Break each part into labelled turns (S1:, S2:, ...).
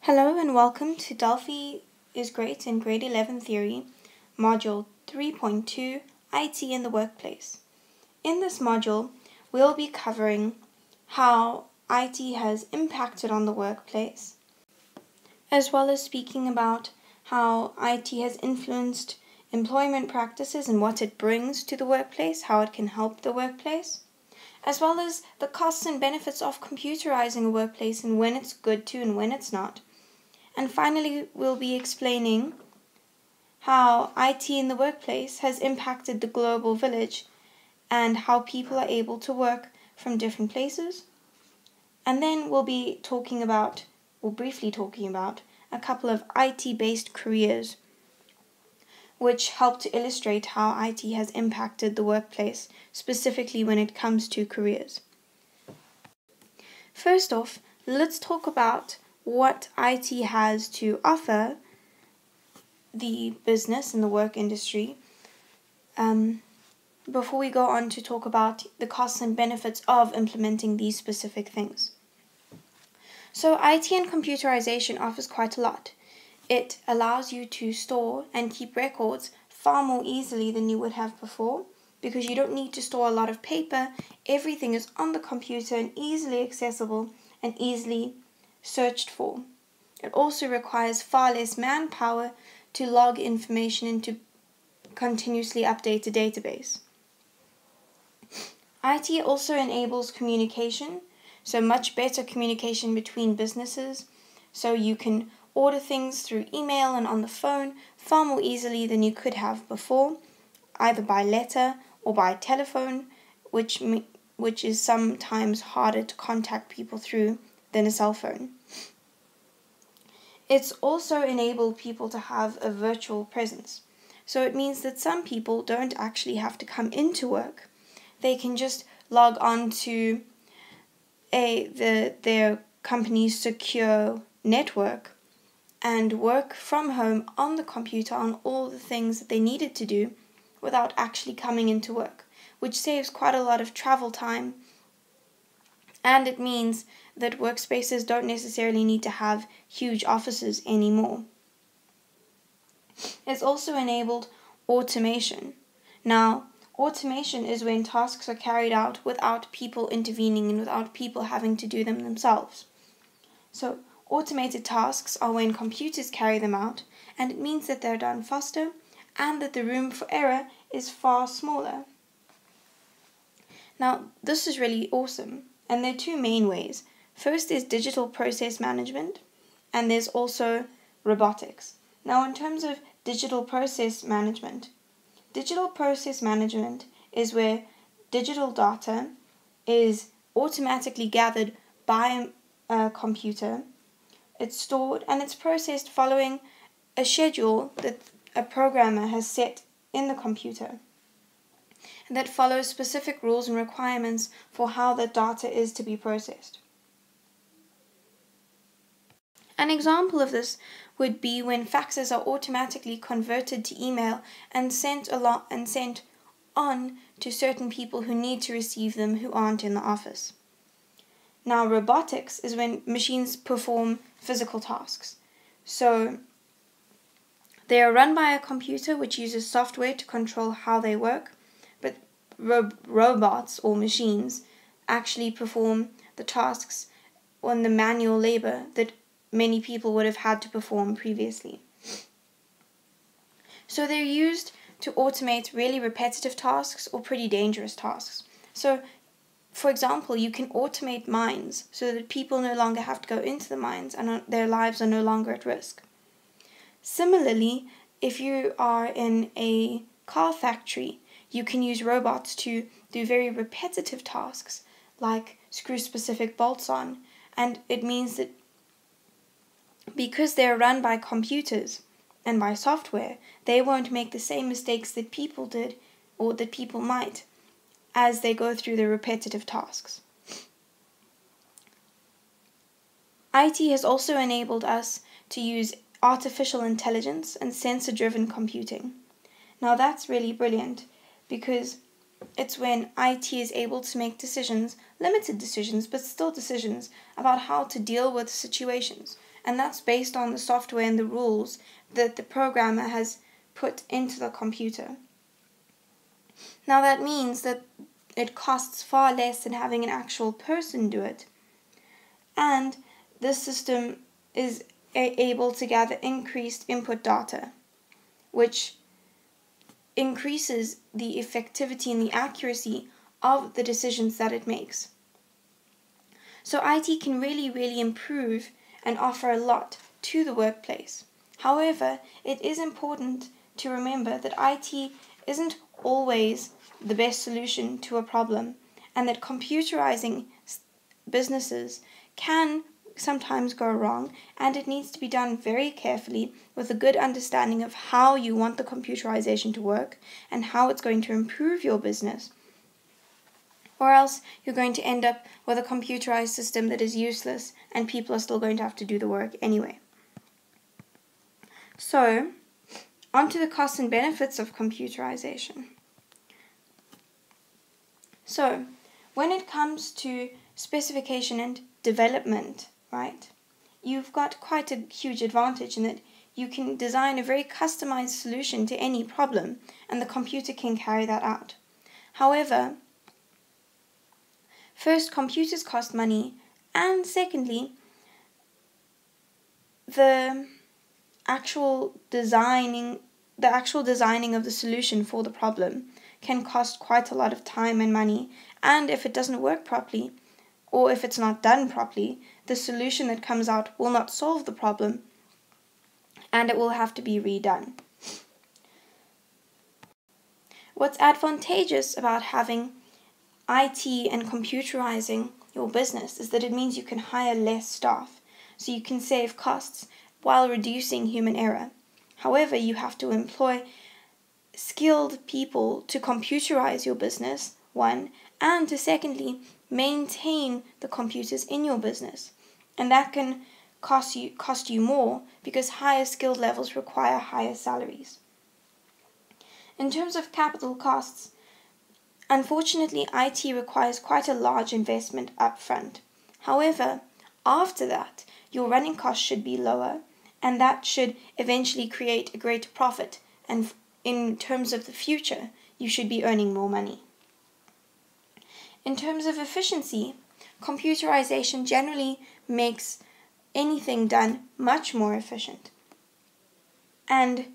S1: Hello and welcome to Delphi is Great in Grade 11 Theory, Module 3.2, IT in the Workplace. In this module, we'll be covering how IT has impacted on the workplace, as well as speaking about how IT has influenced employment practices and what it brings to the workplace, how it can help the workplace, as well as the costs and benefits of computerizing a workplace and when it's good to and when it's not. And finally, we'll be explaining how IT in the workplace has impacted the global village and how people are able to work from different places. And then we'll be briefly talking about a couple of IT-based careers which help to illustrate how IT has impacted the workplace, specifically when it comes to careers. First off, let's talk about what IT has to offer the business and the work industry before we go on to talk about the costs and benefits of implementing these specific things. So IT and computerization offers quite a lot. It allows you to store and keep records far more easily than you would have before, because you don't need to store a lot of paper. Everything is on the computer and easily accessible and easily searched for. It also requires far less manpower to log information and to continuously update a database. IT also enables communication, so much better communication between businesses, so you can order things through email and on the phone far more easily than you could have before, either by letter or by telephone, which is sometimes harder to contact people through than a cell phone. It's also enabled people to have a virtual presence. So it means that some people don't actually have to come into work. They can just log on to their company's secure network and work from home on the computer on all the things that they needed to do without actually coming into work, which saves quite a lot of travel time. And it means that workspaces don't necessarily need to have huge offices anymore. It's also enabled automation. Now, automation is when tasks are carried out without people intervening and without people having to do them themselves. So, automated tasks are when computers carry them out, and it means that they're done faster and that the room for error is far smaller. Now, this is really awesome. And there are two main ways. First is digital process management, and there's also robotics. Now, in terms of digital process management is where digital data is automatically gathered by a computer. It's stored and it's processed following a schedule that a programmer has set in the computer, and that follows specific rules and requirements for how that data is to be processed. An example of this would be when faxes are automatically converted to email and sent on to certain people who need to receive them who aren't in the office. Now, robotics is when machines perform physical tasks. So they are run by a computer which uses software to control how they work, but robots or machines actually perform the tasks on the manual labor that many people would have had to perform previously. So they're used to automate really repetitive tasks or pretty dangerous tasks. So, for example, you can automate mines so that people no longer have to go into the mines and their lives are no longer at risk. Similarly, if you are in a car factory, you can use robots to do very repetitive tasks like screw specific bolts on, and it means that because they're run by computers and by software, they won't make the same mistakes that people did or that people might as they go through the repetitive tasks. IT has also enabled us to use artificial intelligence and sensor-driven computing. Now that's really brilliant because it's when IT is able to make decisions, limited decisions, but still decisions, about how to deal with situations and that's based on the software and the rules that the programmer has put into the computer. Now that means that it costs far less than having an actual person do it, and this system is able to gather increased input data, which increases the effectivity and the accuracy of the decisions that it makes. So IT can really improve and offer a lot to the workplace. However, it is important to remember that IT isn't always the best solution to a problem, and that computerizing businesses can sometimes go wrong, and it needs to be done very carefully with a good understanding of how you want the computerization to work and how it's going to improve your business. Or else you're going to end up with a computerized system that is useless and people are still going to have to do the work anyway. So, on to the costs and benefits of computerization. So, when it comes to specification and development, right, you've got quite a huge advantage in that you can design a very customized solution to any problem and the computer can carry that out. However, first, computers cost money, and secondly, the actual designing of the solution for the problem can cost quite a lot of time and money, and if it doesn't work properly, or if it's not done properly, the solution that comes out will not solve the problem, and it will have to be redone. What's advantageous about having IT and computerizing your business is that it means you can hire less staff, so you can save costs while reducing human error. However, you have to employ skilled people to computerize your business, one, and to secondly, maintain the computers in your business. And that can cost you more because higher skilled levels require higher salaries. In terms of capital costs, unfortunately, IT requires quite a large investment up front. However, after that, your running costs should be lower, and that should eventually create a greater profit, and in terms of the future, you should be earning more money. In terms of efficiency, computerization generally makes anything done much more efficient and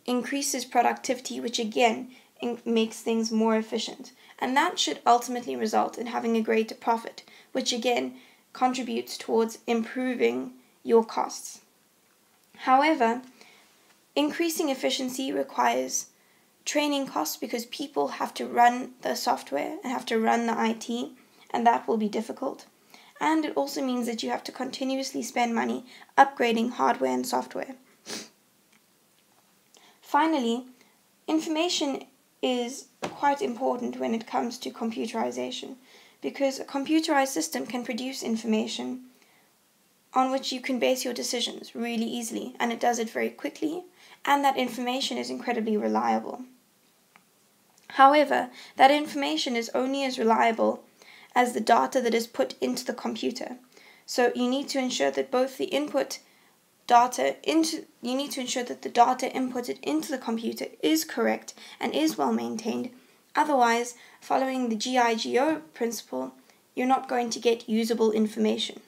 S1: increases productivity, which again makes things more efficient. And that should ultimately result in having a greater profit, which again contributes towards improving your costs. However, increasing efficiency requires training costs because people have to run the software and have to run the IT, and that will be difficult. And it also means that you have to continuously spend money upgrading hardware and software. Finally, information is quite important when it comes to computerization, because a computerized system can produce information on which you can base your decisions really easily, and it does it very quickly, and that information is incredibly reliable. However, that information is only as reliable as the data that is put into the computer. So you need to ensure that both the data inputted into the computer is correct and is well maintained. Otherwise, following the GIGO principle, you're not going to get usable information.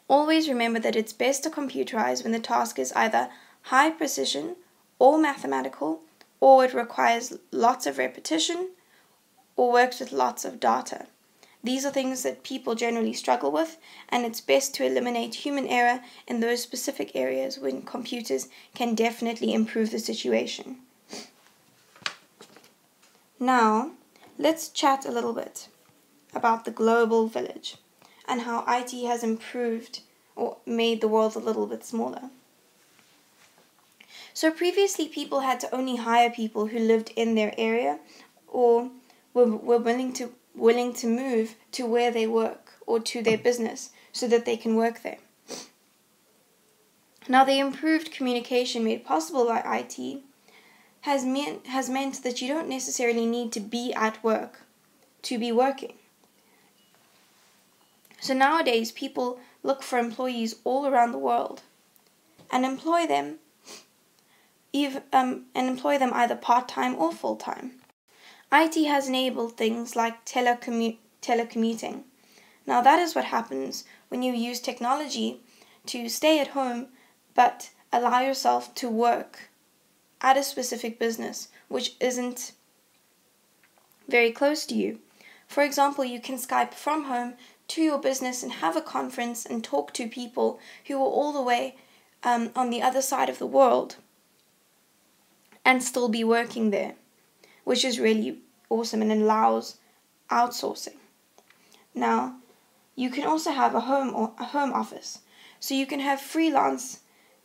S1: Always remember that it's best to computerize when the task is either high precision or mathematical, or it requires lots of repetition or works with lots of data. These are things that people generally struggle with, and it's best to eliminate human error in those specific areas when computers can definitely improve the situation. Now, let's chat a little bit about the global village and how IT has improved or made the world a little bit smaller. So previously, people had to only hire people who lived in their area or were willing to move to where they work or to their business so that they can work there. Now, the improved communication made possible by IT has meant that you don't necessarily need to be at work to be working. So nowadays, people look for employees all around the world and employ them either part-time or full-time. IT has enabled things like telecommuting. Now that is what happens when you use technology to stay at home but allow yourself to work at a specific business which isn't very close to you. For example, you can Skype from home to your business and have a conference and talk to people who are all the way on the other side of the world and still be working there, which is really awesome and allows outsourcing. Now, you can also have a home office. So you can have freelance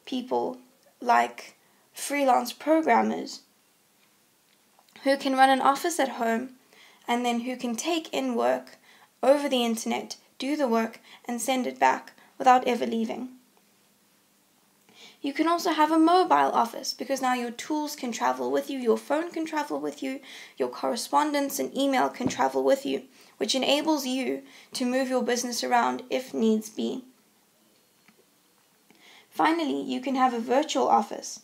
S1: people like freelance programmers who can run an office at home and then who can take in work over the internet, do the work, and send it back without ever leaving. You can also have a mobile office because now your tools can travel with you, your phone can travel with you, your correspondence and email can travel with you, which enables you to move your business around if needs be. Finally, you can have a virtual office.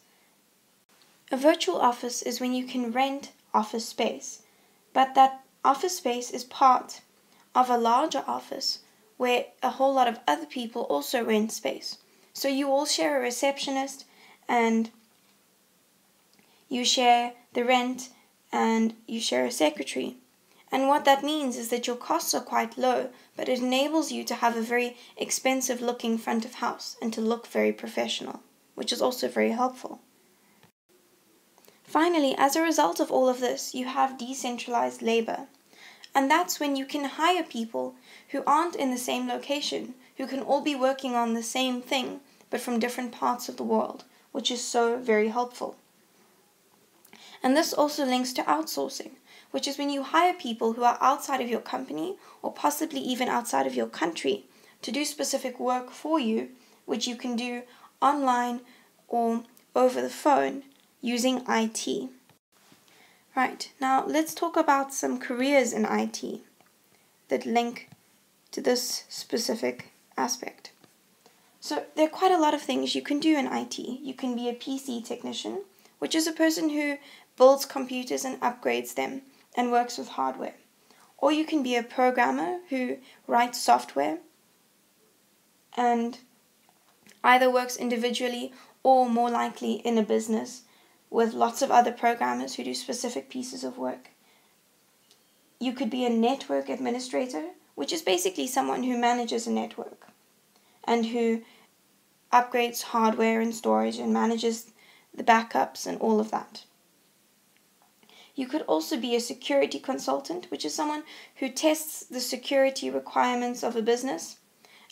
S1: A virtual office is when you can rent office space, but that office space is part of a larger office where a whole lot of other people also rent space. So you all share a receptionist and you share the rent and you share a secretary. And what that means is that your costs are quite low, but it enables you to have a very expensive looking front of house and to look very professional, which is also very helpful. Finally, as a result of all of this, you have decentralized labor. And that's when you can hire people who aren't in the same location, who can all be working on the same thing, but from different parts of the world, which is so very helpful. And this also links to outsourcing, which is when you hire people who are outside of your company or possibly even outside of your country to do specific work for you, which you can do online or over the phone using IT. Right, now let's talk about some careers in IT that link to this specific aspect. So there are quite a lot of things you can do in IT. You can be a PC technician, which is a person who builds computers and upgrades them and works with hardware. Or you can be a programmer who writes software and either works individually or more likely in a business with lots of other programmers who do specific pieces of work. You could be a network administrator, which is basically someone who manages a network and who upgrades hardware and storage and manages the backups and all of that. You could also be a security consultant, which is someone who tests the security requirements of a business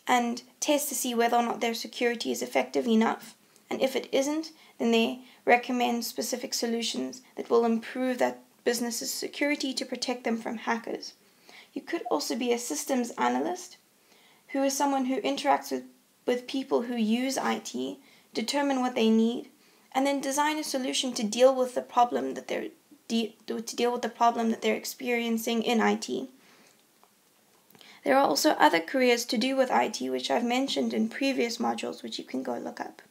S1: and tests to see whether or not their security is effective enough. And if it isn't, then they recommend specific solutions that will improve that business's security to protect them from hackers. You could also be a systems analyst, who is someone who interacts with people who use IT, determine what they need, and then design a solution to deal with the problem that they're experiencing in IT. There are also other careers to do with IT, which I've mentioned in previous modules, which you can go look up.